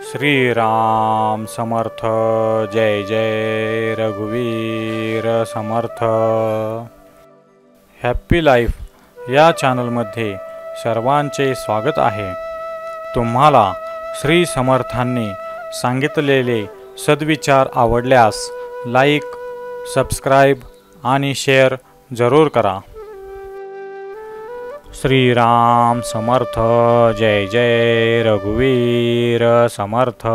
श्रीराम समर्थ। जय जय रघुवीर समर्थ। Happy life या चॅनलमध्ये सर्वांचे स्वागत आहे। तुम्हाला श्री समर्थांनी सांगितलेले सद्विचार आवडल्यास लाईक, सबस्क्राईब आणि शेअर जरूर करा। श्रीराम समर्थ। जय जय रघुवीर समर्थ।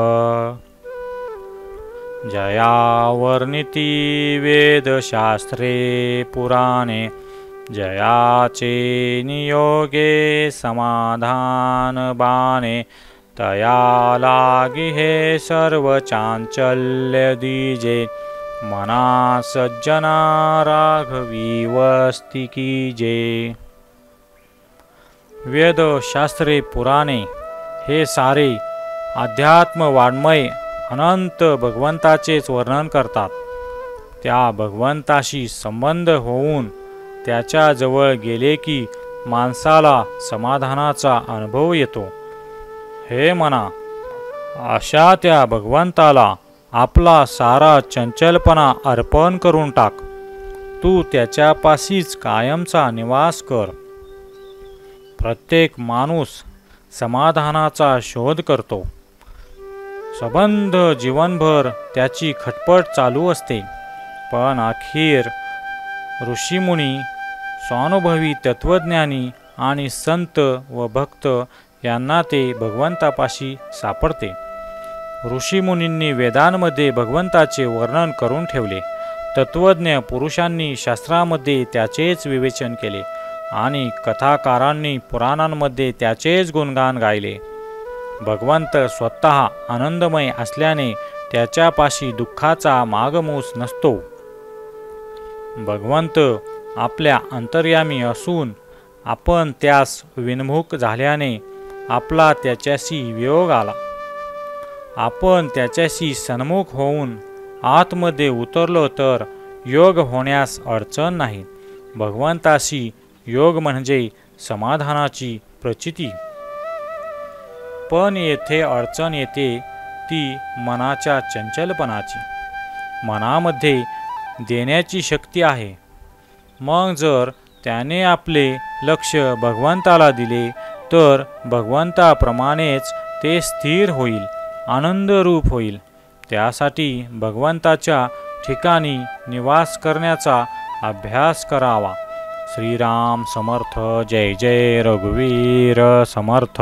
जयावर्णिती वेदशास्त्रे पुराणे, जयाचे नियोगे समाधान बाणे, तया लागी हे सर्व चांचल्य दीजे, मना सज्जना राघवी वस्ती कीजे। वेद शास्त्रे पुराणे हे सारे अध्यात्म वाङ्मय अनंत भगवंताचेच वर्णन करतात। त्या भगवंताशी संबंध होऊन त्याच्या जवळ गेले की माणसाला समाधानाचा अनुभव येतो। हे मना, अशा त्या भगवंताला आपला सारा चंचलपणा अर्पण करून टाक। तू त्याच्यापाशीच कायमचा निवास कर। प्रत्येक माणूस समाधानाचा शोध करतो। संबंध जीवनभर त्याची खटपट चालू असते, पण अखेर ऋषीमुनी, स्वानुभवी तत्वज्ञानी आणि संत व भक्त यांना ते भगवंतापाशी सापडते। ऋषीमुनींनी वेदांमध्ये भगवंताचे वर्णन करून ठेवले। तत्वज्ञ पुरुषांनी शास्त्रामध्ये त्याचेच विवेचन केले आणि कथाकारांनी पुराणांमध्ये त्याचेच गुणगान गायले। भगवंत स्वतः आनंदमय असल्याने त्याच्यापाशी दुःखाचा मागमूस नसतो। भगवंत आपल्या अंतर्यामी असून आपण त्यास विन्मुख झाल्याने आपला त्याच्याशी वियोग आला। आपण त्याच्याशी सन्मुख होऊन आतमध्ये उतरलो तर योग होण्यास अडचण नाही। भगवंताशी योग म्हणजे समाधानाची प्रचिती। पण येथे अडचण येते ती मनाच्या चंचलपणाची। मनामध्ये देण्याची शक्ती आहे, मग जर त्याने आपले लक्ष भगवंताला दिले तर भगवंताप्रमाणेच ते स्थिर होईल, आनंदरूप होईल। त्यासाठी भगवंताच्या ठिकाणी निवास करण्याचा अभ्यास करावा। श्रीराम समर्थ। जय जय रघुवीर समर्थ।